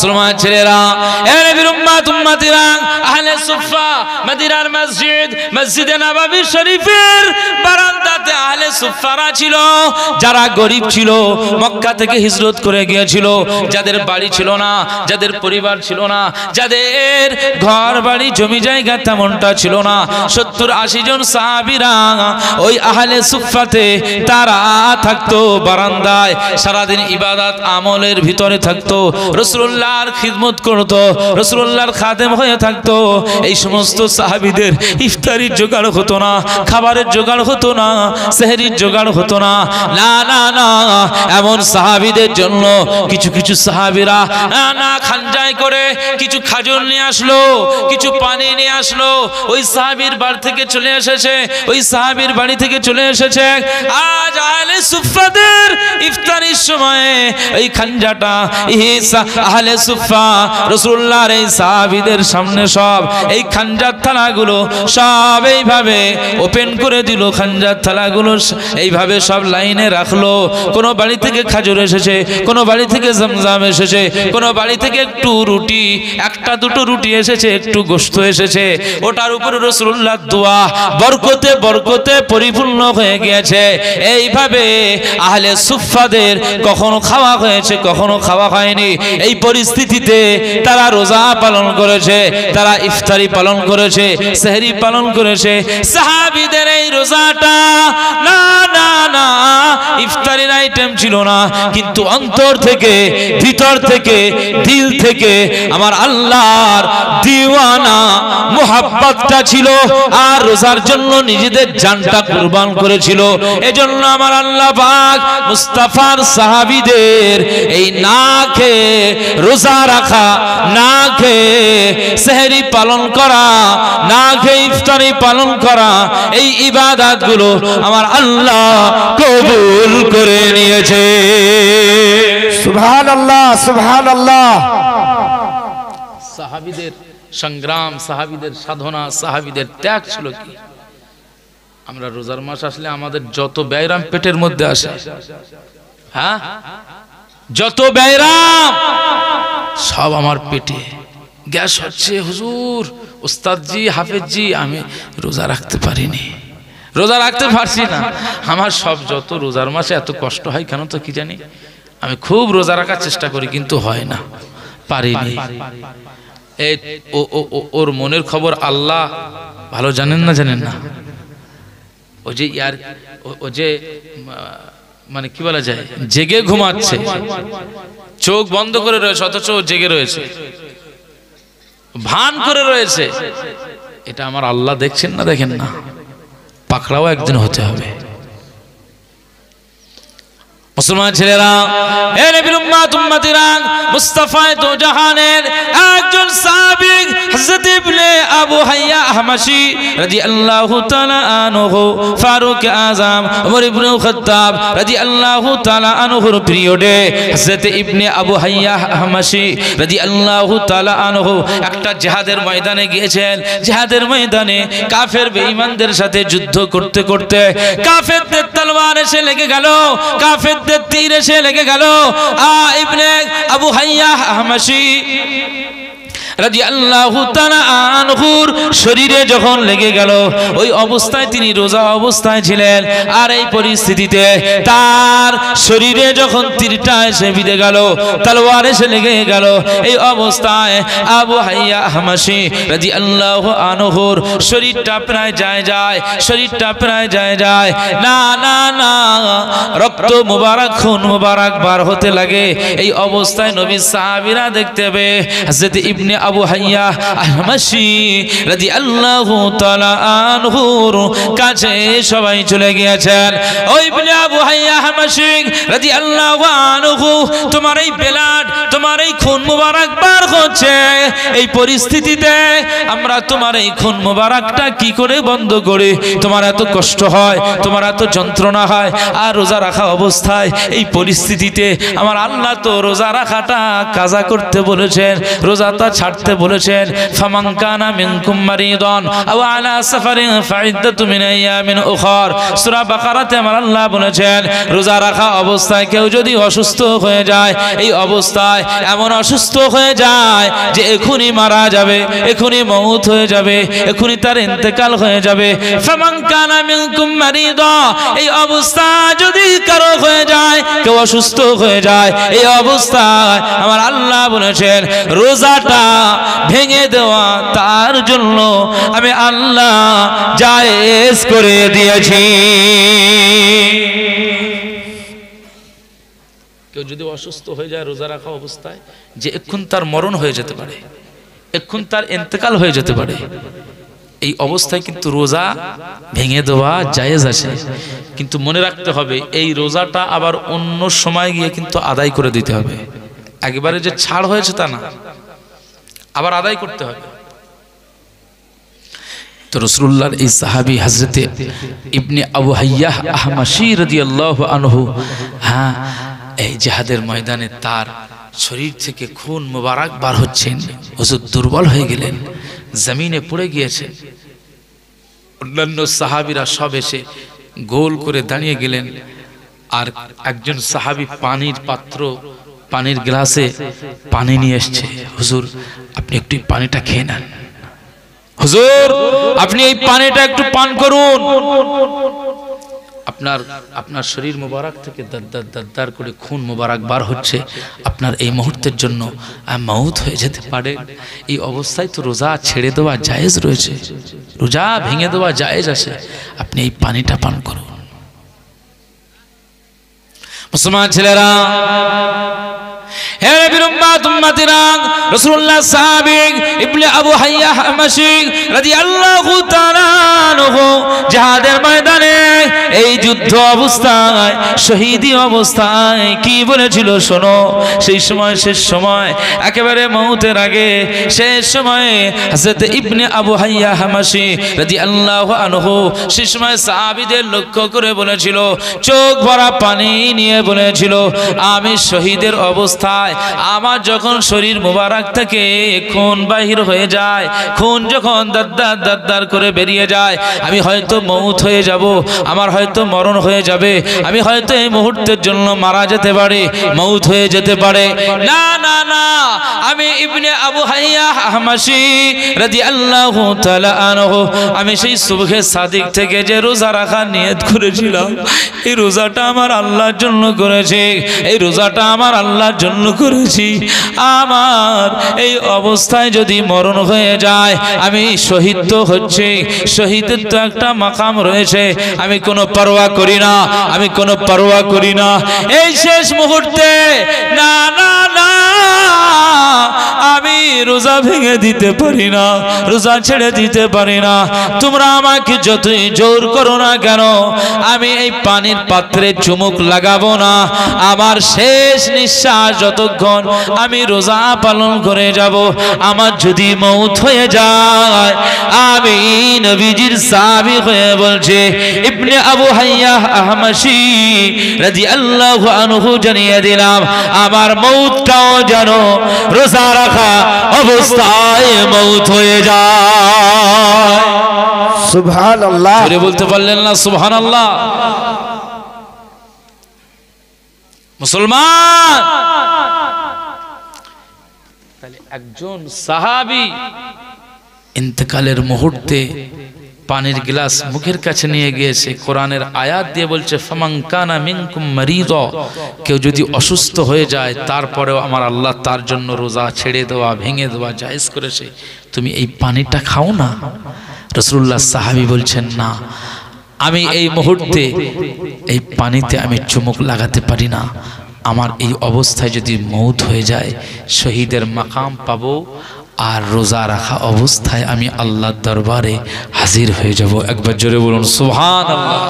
মুসলমান ছেলেরা, এ নবীর উম্মত উম্মতিরা, আহলে সুফা মদিনার মসজিদে নববী শরীফের বারান্দাতে আহলে সুফারা ছিল, যারা গরিব ছিল, মক্কা থেকে হিজরত করে গিয়েছিল, যাদের বাড়ি ছিল না, যাদের পরিবার ছিল না, যাদের ঘর বাড়ি জমি জায়গা তেমনটা ছিল না, 70-80 জন সাহাবীরা ওই আহলে সুফাতে তারা থাকতো বারান্দায়, সারাদিন ইবাদত আমলের ভিতরে থাকতো, রাসূলুল্লাহর খিদমত করতো, রাসূলুল্লাহর খাদেম হয়ে থাকতো। এই সমস্ত সাহাবীদের ইফতারির জোগাড় হতো না, খাবারের জোগাড় হতো না, সেহরির জোগাড় হতো না। না না না, এমন সাহাবীদের জন্য কিছু কিছু সাহাবীরা না খানজায় করে কিছু খাজুর নিয়ে আসলো, কিছু পানি নিয়ে আসলো, ওই সাহাবীর বাড়ি থেকে চলে এসেছে, ওই সাহাবীর বাড়ি থেকে চলে এসেছে। আজ আহলে সুফাদের ইফতারির সময়ে এই খানজাটা আহলে সুফা রাসূলুল্লাহর এই সাহাবীদের সামনে সব এই খানজার থালাগুলো সব এইভাবে ওপেন করে দিল, খানজার থালাগুলো এইভাবে সব লাইনে রাখলো। কোন বাড়ি থেকে খাজুর এসেছে, কোন বাড়ি থেকে জমজম এসেছে, কোন বাড়ি থেকে একটু রুটি, একটা দুটো রুটি এসেছে, একটু গোশত এসেছে, ওটার উপরে রাসূলুল্লাহর দোয়া বরকতে বরকতে পরিপূর্ণ হয়ে গিয়েছে। এইভাবে আহলে সুফাদের কখনো খাওয়া হয়েছে, কখনো খাওয়া হয়নি। এই পরিস্থিতিতে তারা রোজা পালন করেছে, তারা ইফতারি পালন করেছে, সেহরি পালন করেছে। সাহাবীদের এই রোজাটা না না না ইফতারির আইটেম ছিল না, কিন্তু অন্তর থেকে, ভিতর থেকে, দিল থেকে আমার আল্লাহর দিওয়ানা মোহাব্বতটা ছিল, আর রোজার জন্য নিজেদের জানটা কুরবান করেছিল। এজন্য আমার আল্লাহ পাক মুস্তাফার সাহাবীদের এই না খেয়ে রোজা রাখা, না খেয়ে সেহরি পালন করা, না খেয়ে ইফতারি পালন করা, এই ইবাদতগুলো আমার আল্লাহ কবুল করে নিয়েছে। সুবহানাল্লাহ সুবহানাল্লাহ। সাহাবীদের সংগ্রাম, সাহাবীদের সাধনা, সাহাবীদের ত্যাগ ছিল কি? আমরা রোজার মাস আসলে আমাদের যত ব্যায়াম পেটের মধ্যে আসে, হ্যাঁ, যত ব্যায়াম সব আমার পেটে গ্যাস হচ্ছে। হুজুর, উস্তাদজি, হাফেজজি, আমি রোজা রাখতে পারিনি, রোজা রাখতে পারছি না, আমার সব যত রোজার মাসে এত কষ্ট হয় কেন তো কি জানি। আমি খুব রোজা রাখার চেষ্টা করি কিন্তু হয় না, পারিনি। ওর মনের খবর আল্লাহ ভালো জানেন না, জানেন না? ও যে ইয়ার, ও যে মানে কি বলা যায়, জেগে ঘুমাচ্ছে, চোখ বন্ধ করে রয়েছে, অথচ জেগে রয়েছে, ভান করে রয়েছে। এটা আমার আল্লাহ দেখছেন না, দেখেন না? পাকড়াও একদিন হতে হবে। মুসলমান ছেলেরা, এ নবীর উম্মত উম্মতিরা, মুস্তাফা দো জাহানের একজন সাহাবী হযরত ইবনে আবু হাইয়া আহমাশি রাদিয়াল্লাহু তাআলা আনহু, ফারুক আযম ওমর ইবনে খাত্তাব রাদিয়াল্লাহু তাআলা আনহুর পিরিয়ডে হযরত ইবনে আবু হাইয়া আহমাশি রাদিয়াল্লাহু তাআলা আনহু একটা জিহাদের ময়দানে গিয়েছেন। জিহাদের ময়দানে কাফের বেঈমানদের সাথে যুদ্ধ করতে করতে কাফেরদের তলোয়ার এসে লেগে গেল, কাফের তীর এসে লেগে গেল। ইবনে আবু হাইয়া আহমাশি রাদিয়াল্লাহু তাআলা আনহুর শরীরে যখন লেগে গেল, ওই অবস্থায় তিনি রোজা অবস্থায় ছিলেন, আর এই পরিস্থিতিতে তার শরীরে যখন তীরটা এসে বিঁধে গেল, তলোয়ার এসে লেগে গেল, এই অবস্থায় আবু হাইয়া আহমাশি রাদিয়াল্লাহু আনহুর শরীরটা প্রায় যায়, শরীরটা প্রায় যায়, না না না, রক্ত মুবারক, খুন মুবারক বার হতে লাগে। এই অবস্থায় নবী সাহাবীরা দেখতে পেয়ে হযরত ইবনে আবু হাইয়া আহমাশি রাদিয়াল্লাহু তাআলা আনহুর কাছে সবাই চলে গিয়েছেন। ওই ইবনে আবু হাইয়া আহমাশি রাদিয়াল্লাহু আনহু, তোমার এই ব্লাড, তোমার এই খুন মুবারক বার হচ্ছে, এই পরিস্থিতিতে আমরা তোমার এই খুন মুবারকটা কি করে বন্ধ করি? তোমার এত কষ্ট হয়, তোমার এত যন্ত্রণা হয়, আর রোজা রাখা অবস্থায় এই পরিস্থিতিতে আমার আল্লাহ তো রোজা রাখাটা কাজা করতে বলেছেন, রোজাটা ছাড় ছাড়তে বলেছেন, ফামান কানা মিনকুম মারিদান আও আলা সাফারিন ফাইদ্দাতুম মিন আইয়ামিন উখর। সূরা বাকারাতে আমার আল্লাহ বলেছেন, রোজা রাখা অবস্থায় কেউ যদি অসুস্থ হয়ে যায়, এই অবস্থায় এমন অসুস্থ হয়ে যায় যে এখনই মারা যাবে, এখনই মওত হয়ে যাবে, এখনই তার ইন্তেকাল হয়ে যাবে। ফামান কানা মিনকুম মারিদা, এই অবস্থা যদি কারো হয়ে যায়, কেউ অসুস্থ হয়ে যায়, এই অবস্থায় আমার আল্লাহ বলেছেন রোজাটা ভেঙে দেওয়া তার জন্য আমি আল্লাহ জায়েজ করে দিয়েছি। কেউ যদি অসুস্থ হয়ে যায় রোজা রাখা অবস্থায়, যে এক্ষুন তার মরণ হয়ে যেতে পারে, এক্ষুন তার ইন্তেকাল হয়ে যেতে পারে, এই অবস্থায় কিন্তু রোজা ভেঙে দেওয়া জায়েজ আছে। কিন্তু মনে রাখতে হবে এই রোজাটা আবার অন্য সময় গিয়ে কিন্তু আদায় করে দিতে হবে। একবারে যে ছাড় হয়েছে তা না, আবার আদায় করতে হবে। তো রাসূলুল্লাহর এই সাহাবী হযরতে ইবনে আবু হাইয়াহ আহমাশী রাদিয়াল্লাহু আনহু, হ্যাঁ, এই জিহাদের ময়দানে তার শরীর থেকে খুন মোবারক বার হচ্ছেন, হুজুর দুর্বল হয়ে গেলেন, জমিনে পড়ে গিয়েছেন। অন্যান্য সাহাবীরা সব এসে গোল করে দাঁড়িয়ে গেলেন, আর একজন সাহাবী পানির পাত্র, পানির গ্লাসে পানি নিয়ে এসছে। হুজুর আপনি একটু পানিটা খেয়ে নেন, হুজুর আপনি এই পানিটা একটু পান করুন, আপনার শরীর মোবারক থেকে দার করে খুন মোবারক বার হচ্ছে, আপনার এই মুহূর্তের জন্য মওত হয়ে যেতে পারে। এই অবস্থায় তো রোজা ছেড়ে দেওয়া জায়েজ রয়েছে, রোজা ভেঙে দেওয়া জায়েজ আছে, আপনি এই পানিটা পান করুন। মুসলমান ছেলেরা, হে নবীর উম্মত উম্মতিরা, রাসূলুল্লাহ সাহাবী ইবনে আবু হাইয়াহ আহমাশী রাদিয়াল্লাহু তাআলা আনহু জিহাদের ময়দানে এই যুদ্ধ অবস্থায়, শহীদি অবস্থায় কি বলেছিল শোনো। সেই সময়, শেষ সময়, একেবারে মওতের আগে শেষ সময়ে হযরত ইবনে আবু হাইয়াহ আহমাশী রাদিয়াল্লাহু আনহু সেই সময় সাহাবীদের লক্ষ্য করে বলেছিল, চোখ ভরা পানি নিয়ে বলেছিল, আমি শহীদের অবস্থায় আমার যখন শরীর মোবারক থেকে খুন বাহির হয়ে যায়, খুন যখন দাদ্দার করে বেরিয়ে যায়, আমি হয়তো মওত হয়ে যাব, আমার হয়তো মরণ হয়ে যাবে, আমি হয়তো এই মুহূর্তের জন্য মারা যেতে পারি, মওত হয়ে যেতে পারে। না না না, আমি ইবনে আবু হাইয়াহ আহমাশী রাদিয়াল্লাহু তাআলা আনহু, আমি সেই সুবহে সাদিক থেকে যে রোজা রাখার নিয়ত করেছিলাম, এই রোজাটা আমার আল্লাহর জন্য করেছি, এই রোজাটা আমার আল্লাহর জন্য করেছি। আমার এই অবস্থায় যদি মরণ হয়ে যায়, আমি শহীদ তো হচ্ছে, শহীদের তো একটা মাকাম রয়েছে, আমি কোনো পরোয়া করি না, আমি কোনো পরোয়া করি না। এই শেষ মুহূর্তে না না না, আমি রোজা ভেঙে দিতে পারি না, রোজা ছেড়ে দিতে পারি না। তোমরা আমাকে যতই জোর করো না কেন, আমি এই পানির পাত্রে চুমুক লাগাবো না। আমার শেষ নিঃশ্বাস যতক্ষণ আমি রোজা পালন করে যাব, আমার যদি মওত হয়ে যায়, আমি নবীজির সাহাবী হয়ে বলছে ইবনে আবু হাইয়াহ আহমাশী রাদিয়াল্লাহু আনহু জানিয়ে দিলাম, আমার মওতটাও যেন রোজা রাখা অবস্থায় মওত হয়ে যায়। সুবহানাল্লাহ, জোরে বলতে পারলেন না সুবহানাল্লাহ? মুসলমান, তাহলে একজন সাহাবী ইন্তেকালের মুহূর্তে পানির গ্লাস মুখের কাছে নিয়ে গিয়েছে, কোরআনের আয়াত দিয়ে বলছে, ফামান কানা মিনকুম মারিদা, কেউ যদি অসুস্থ হয়ে যায়, তারপরেও আমার আল্লাহ তার জন্য রোজা ছেড়ে দেওয়া, ভেঙে দেওয়া জায়েজ করেছে, তুমি এই পানিটা খাও না। রাসূলুল্লাহ সাহাবী বলছেন, না, আমি এই মুহূর্তে এই পানিতে আমি চুমুক লাগাতে পারি না, আমার এই অবস্থায় যদি মওত হয়ে যায়, শহীদের মাকাম পাবো, আর রোজা রাখা অবস্থায় আমি আল্লাহর দরবারে হাজির হয়ে যাব। একবার জোরে বলুন সুবহানাল্লাহ।